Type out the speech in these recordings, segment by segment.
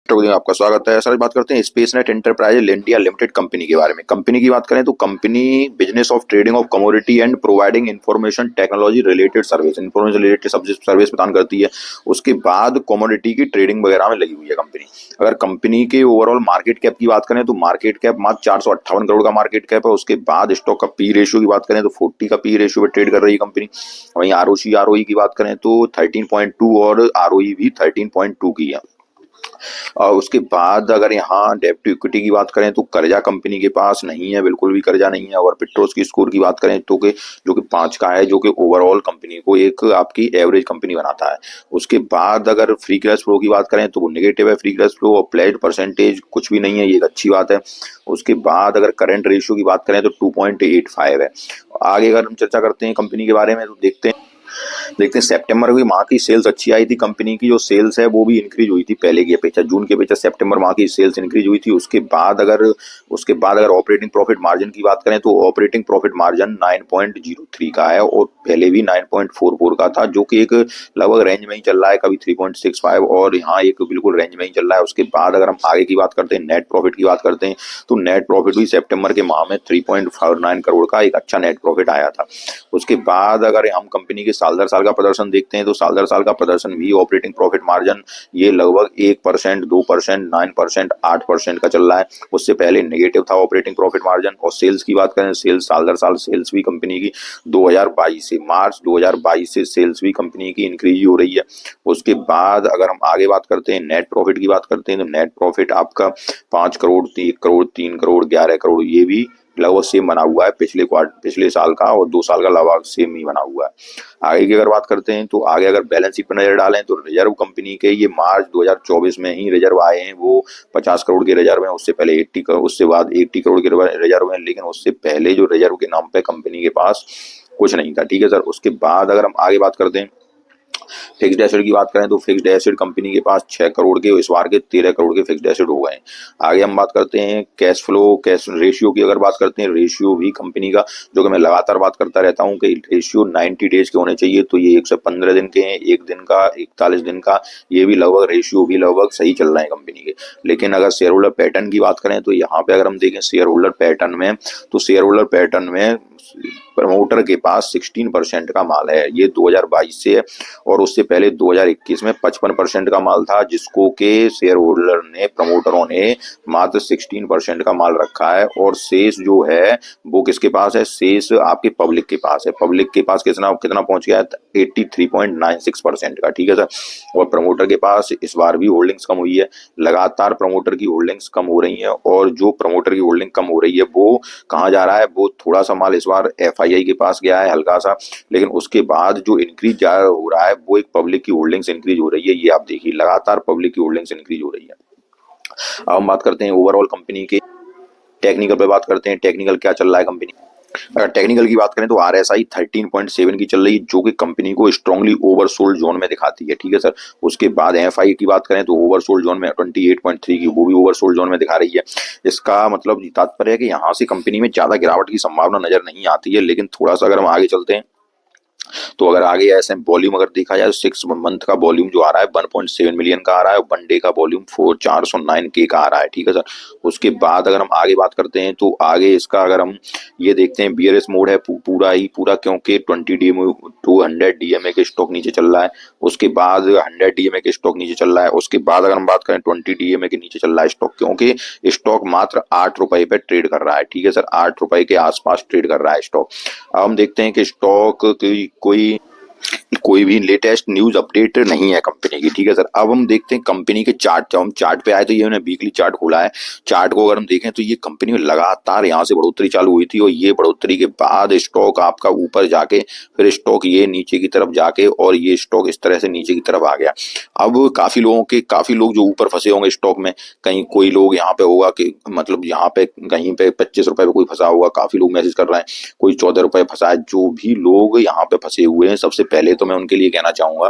आपका स्वागत है सर। बात करते हैं स्पेसनेट एंटरप्राइजेज इंडिया लिमिटेड कंपनी के बारे में। कंपनी की बात करें तो company business of trading of commodity and providing information technology related service, information related service प्रदान करती है। उसके बाद कमोडिटी की ट्रेडिंग वगैरह में लगी हुई है कंपनी। अगर कंपनी के ओवरऑल मार्केट कैप की बात करें तो मार्केट कैप मात्र 458 करोड़ का मार्केट कैप है। उसके बाद स्टॉक का पी रेशियो की बात करें तो 40 का पी रेशियो पे ट्रेड कर रही है कंपनी। वहीं आरओसी आरओई की बात करें तो 13.2 और आरओई भी 13.2 की है। और उसके बाद अगर यहाँ डेब्ट टू इक्विटी की बात करें तो कर्जा कंपनी के पास नहीं है, बिल्कुल भी कर्जा नहीं है। और पेट्रोस की स्कोर की बात करें तो जो कि 5 का है, जो कि ओवरऑल कंपनी को एक आपकी एवरेज कंपनी बनाता है। उसके बाद अगर फ्री कैश फ्लो की बात करें तो वो नेगेटिव है फ्री कैश फ्लो, और प्लेज परसेंटेज कुछ भी नहीं है, ये एक अच्छी बात है। उसके बाद अगर करंट रेशियो की बात करें तो 2.85 है। आगे अगर हम चर्चा करते हैं कंपनी के बारे में तो देखते हैं सितंबर की माह की सेल्स अच्छी आई थी। कंपनी की जो सेल्स है वो भी इंक्रीज हुई थी पहले की अपेक्षा, जून की अपेक्षा सितंबर माह की सेल्स इंक्रीज हुई थी। उसके बाद अगर ऑपरेटिंग प्रॉफिट मार्जिन की बात करें तो ऑपरेटिंग प्रॉफिट मार्जिन 9.03 का है, और पहले भी 9.44 का था, जो कि एक लगभग रेंज में ही चल रहा है, कभी 3.65 और यहाँ एक बिल्कुल रेंज में ही चल रहा है। उसके बाद अगर हम आगे की बात करते हैं, नेट प्रॉफिट की बात करते हैं, तो नेट प्रॉफिट भी सितंबर के माह में 3.49 करोड़ का एक अच्छा नेट प्रॉफिट आया था। उसके बाद अगर हम कंपनी के साल दर साल का प्रदर्शन देखते हैं तो साल दर साल का प्रदर्शन भी ऑपरेटिंग प्रॉफिट मार्जिन ये लगभग 1%, 2%, 9%, 8% का चल रहा है। उससे पहले नेगेटिव था ऑपरेटिंग प्रॉफिट मार्जिन। और सेल्स की बात करें, सेल्स साल दर साल सेल्स भी कंपनी की 2022 से मार्च 2022 से सेल्स भी कंपनी की इंक्रीज हो रही है। उसके बाद अगर हम आगे बात करते हैं, नेट प्रॉफिट की बात करते हैं, तो नेट प्रॉफिट आपका 5 करोड़, 1 करोड़, 3 करोड़, 11 करोड़, ये भी लगभग सेम बना हुआ है पिछले साल का, और 2 साल का लगभग सेम ही बना हुआ है। आगे की अगर बात करते हैं तो आगे अगर बैलेंस शीट पर नजर डालें तो रिजर्व कंपनी के ये मार्च 2024 में ही रिजर्व आए हैं, वो 50 करोड़ के रिजर्व हैं। उससे पहले 80 करोड़, उससे बाद 80 करोड़ के रिजर्व हैं, लेकिन उससे पहले जो रिजर्व के नाम पे कंपनी के पास कुछ नहीं था। ठीक है सर। उसके बाद अगर हम आगे बात करते हैं, फिक्स्ड एसेट की बात करें तो फिक्स्ड एसेट कंपनी के पास 6 करोड़ के, इस बार के 13 करोड़ के फिक्स्ड एसेट हो गए हैं। आगे हम बात करते हैं कैश फ्लो, कैश रेशियो की अगर बात करते हैं, रेशियो भी कंपनी का, जो कि मैं लगातार बात करता रहता हूं कि रेशियो 90 डेज के होने चाहिए, तो ये 115 दिन के हैं, 1 दिन का, 41 दिन का, ये भी लगभग रेशियो भी लगभग सही चल रहे हैं कंपनी के। लेकिन अगर शेयर होल्डर पैटर्न की बात करें तो यहाँ पे अगर हम देखें शेयर होल्डर पैटर्न में, तो शेयर होल्डर पैटर्न में प्रमोटर के पास 16% का माल है, ये 2022 से है। और उससे पहले 2021 में 55% का माल था, जिसको के शेयर होल्डर ने, प्रमोटरों ने मात्र 16% का माल रखा है। और शेष जो है वो किसके पास है? शेष आपके पब्लिक के पास है। पब्लिक के पास कितना कितना पहुंच गया है? 83.96% का। ठीक है सर। और प्रमोटर के पास इस बार भी होल्डिंग्स कम हुई है, लगातार प्रमोटर की होल्डिंग्स कम हो रही है। और जो प्रमोटर की होल्डिंग कम हो रही है वो कहाँ जा रहा है? वो थोड़ा सा माल इस बार एफआईआई के पास गया है, हल्का सा, लेकिन उसके बाद जो इंक्रीज हो रहा है वो एक पब्लिक की होल्डिंग्स इंक्रीज हो रही है। ये आप देखिए, लगातार पब्लिक की होल्डिंग्स इंक्रीज हो रही है। अब हम बात करते हैं ओवरऑल कंपनी के टेक्निकल पे बात करते हैं, टेक्निकल क्या चल रहा है कंपनी। अगर टेक्निकल की बात करें तो आरएसआई 13.7 की चल रही है, जो कि कंपनी को स्ट्रांगली ओवरसोल्ड जोन में दिखाती है। ठीक है सर। उसके बाद एफआई की बात करें तो ओवरसोल्ड जोन में 28.3 की, वो भी ओवरसोल्ड जोन में दिखा रही है। इसका मतलब तात्पर्य है कि यहाँ से कंपनी में ज्यादा गिरावट की संभावना नजर नहीं आती है। लेकिन थोड़ा सा अगर हम आगे चलते हैं तो अगर आगे ऐसे वॉल्यूम अगर देखा जाए तो 6 मंथ का वॉल्यूम जो आ रहा है 1.7 मिलियन का आ रहा है, और 1 डे का वॉल्यूम 409 के का आ रहा है। ठीक है सर। उसके बाद अगर हम आगे बात करते हैं तो आगे इसका अगर हम ये देखते हैं, बियरिश मोड है पूरा, क्योंकि 20 डीएमए 200 डीएमए के स्टॉक नीचे चल रहा है। उसके बाद 100 डीएमए के स्टॉक नीचे चल रहा है। उसके बाद अगर हम बात करें 20 डीएमए के नीचे चल रहा है स्टॉक, क्योंकि स्टॉक मात्र 8 रुपए पे ट्रेड कर रहा है। ठीक है सर। 8 रुपए के आसपास ट्रेड कर रहा है स्टॉक। अब हम देखते हैं कि स्टॉक की कोई भी लेटेस्ट न्यूज अपडेट नहीं है कंपनी की। ठीक है सर। अब हम देखते हैं कंपनी के चार्ट, जब हम चार्ट पे आए तो ये उन्हें वीकली चार्ट खोला है। चार्ट को अगर हम देखें तो ये कंपनी में लगातार यहाँ से बढ़ोतरी चालू हुई थी, और ये बढ़ोतरी के बाद स्टॉक आपका ऊपर जाके फिर स्टॉक ये नीचे की तरफ जाके, और ये स्टॉक इस तरह से नीचे की तरफ आ गया। अब काफी लोग जो ऊपर फंसे होंगे स्टॉक में, कहीं कोई लोग यहाँ पे होगा कि मतलब यहाँ पे कहीं पे 25 रुपए पे कोई फंसा होगा, काफी लोग मैसेज कर रहे हैं, कोई 14 रुपए फंसा है। जो भी लोग यहाँ पे फंसे हुए हैं, सबसे पहले तो मैं उनके लिए कहना चाहूंगा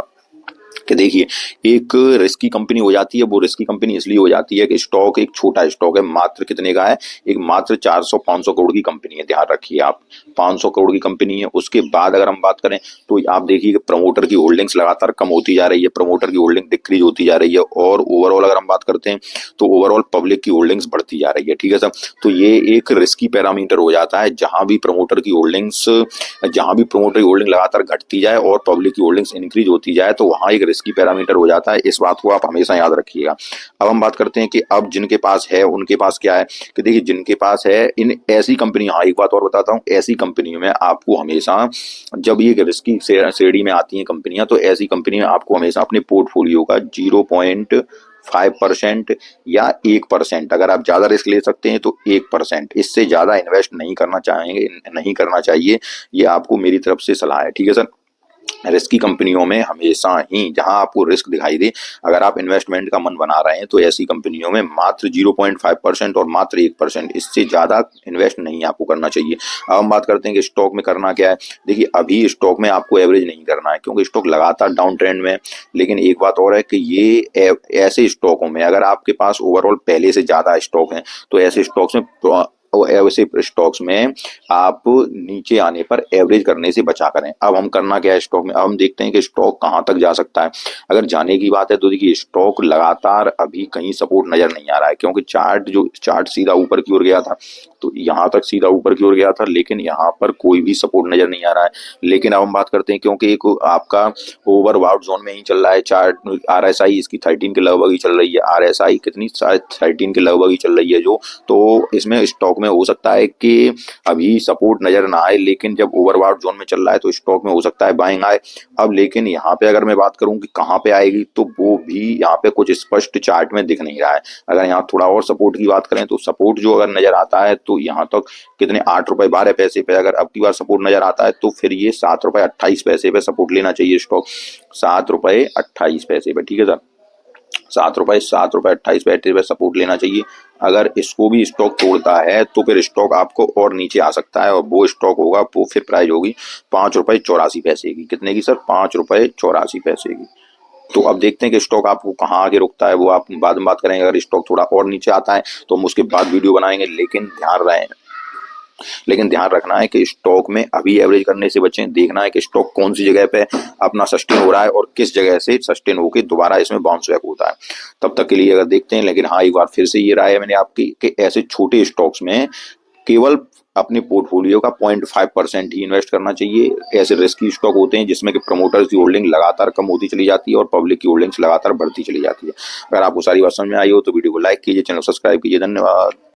कि देखिए एक रिस्की कंपनी हो जाती है। वो रिस्की कंपनी इसलिए हो जाती है कि स्टॉक एक छोटा स्टॉक है, मात्र कितने का है, एक मात्र 400-500 करोड़ की कंपनी है, ध्यान रखिए आप, 500 करोड़ की कंपनी है। उसके बाद अगर हम बात करें तो आप देखिए कि प्रमोटर की होल्डिंग्स लगातार कम होती जा रही है, प्रमोटर की होल्डिंग डिक्रीज होती जा रही है, और ओवरऑल अगर हम बात करते हैं तो ओवरऑल पब्लिक की होल्डिंग्स बढ़ती जा रही है, ठीक है सर। तो ये एक रिस्की पैरामीटर हो जाता है, जहां भी प्रमोटर की होल्डिंग लगातार घटती जाए और पब्लिक की होल्डिंग्स इंक्रीज होती जाए तो वहां एक रिस्की पैरामीटर हो जाता है। इस बात को आप हमेशा याद रखिएगा। अब हम बात करते हैं कि अब जिनके पास है उनके पास क्या है, कि देखिए जिनके पास है इन ऐसी कंपनी, हाँ एक बात और बताता हूँ, ऐसी कंपनियों में आपको हमेशा, जब ये रिस्की श्रेणी में आती हैं कंपनियां, तो ऐसी कंपनी में आपको हमेशा अपने पोर्टफोलियो का 0.5% या 1%, अगर आप ज्यादा रिस्क ले सकते हैं तो 1%, इससे ज्यादा इन्वेस्ट नहीं करना चाहिए। ये आपको मेरी तरफ से सलाह है, ठीक है सर। रिस्की कंपनियों में हमेशा ही जहां आपको रिस्क दिखाई दे, अगर आप इन्वेस्टमेंट का मन बना रहे हैं तो ऐसी कंपनियों में मात्र 0.5% और मात्र 1%, इससे ज्यादा इन्वेस्ट नहीं आपको करना चाहिए। अब हम बात करते हैं कि स्टॉक में करना क्या है। देखिए अभी स्टॉक में आपको एवरेज नहीं करना है क्योंकि स्टॉक लगातार डाउन ट्रेंड में है। लेकिन एक बात और है कि ये ऐसे स्टॉकों में अगर आपके पास ओवरऑल पहले से ज्यादा स्टॉक है तो ऐसे स्टॉक्स में ऐसे स्टॉक्स में आप नीचे आने पर एवरेज करने से बचा करें। अब हम करना क्या है स्टॉक में, अब हम देखते हैं कि स्टॉक कहां तक जा सकता है। अगर जाने की बात है तो देखिए स्टॉक लगातार अभी कहीं सपोर्ट नजर नहीं आ रहा है, क्योंकि चार्ट सीधा ऊपर की ओर गया था, तो यहाँ तक सीधा ऊपर की ओर गया था, लेकिन यहाँ पर कोई भी सपोर्ट नजर नहीं आ रहा है। लेकिन अब हम बात करते हैं क्योंकि एक आपका ओवरबॉट जोन में ही चल रहा है चार्ट, RSI इसकी 13 के लगभग ही चल रही है, RSI कितनी, शायद 13 के लगभग ही चल रही है जो, तो इसमें स्टॉक में हो सकता है कि अभी सपोर्ट नजर ना आए, लेकिन जब ओवरबॉट जोन में चल रहा है तो स्टॉक में हो सकता है बाइंग आए। अब लेकिन यहाँ पे अगर मैं बात करूं कि कहाँ पे आएगी, तो वो भी यहाँ पे कुछ स्पष्ट चार्ट में दिख नहीं रहा है। अगर यहाँ थोड़ा और सपोर्ट की बात करें तो सपोर्ट जो अगर नजर आता है तो यहाँ तक कितने, 8 रुपए 12 पैसे पे अगर अब की बार सपोर्ट नजर आता है तो फिर ये 7 रुपए 28 पैसे पे सपोर्ट लेना चाहिए स्टॉक, 7 रुपए 28 पैसे पे, ठीक है सर। 7 रुपए सपोर्ट लेना चाहिए। अगर इसको भी स्टॉक तोड़ता है तो फिर स्टॉक आपको और नीचे आ सकता है, और वो स्टॉक होगा, वो फिर प्राइस होगी 5 रुपए 84 पैसे की, कितने की सर, 5 रुपए 84 पैसे की। तो अब देखते हैं कि स्टॉक आपको कहाँ आगे रुकता है, वो आप बाद में बात करेंगे। अगर स्टॉक थोड़ा और नीचे आता है तो हम उसके बाद वीडियो बनाएंगे, लेकिन ध्यान रखना है कि स्टॉक में अभी एवरेज करने से बचें। देखना है कि स्टॉक कौन सी जगह पे अपना सस्टेन हो रहा है और किस जगह से सस्टेन होकर दोबारा इसमें बाउंस बैक होता है, तब तक के लिए अगर देखते हैं। लेकिन हाँ एक बार फिर से ये राय है मैंने आपकी कि ऐसे छोटे स्टॉक्स में केवल अपने पोर्टफोलियो का 0.5% ही इन्वेस्ट करना चाहिए। ऐसे रिस्की स्टॉक होते हैं जिसमें कि प्रमोटर्स की होल्डिंग लगातार कम होती चली जाती है और पब्लिक की होल्डिंग्स लगातार बढ़ती चली जाती है। अगर आपको सारी बात समझ में आई हो तो वीडियो को लाइक कीजिए, चैनल सब्सक्राइब कीजिए। धन्यवाद।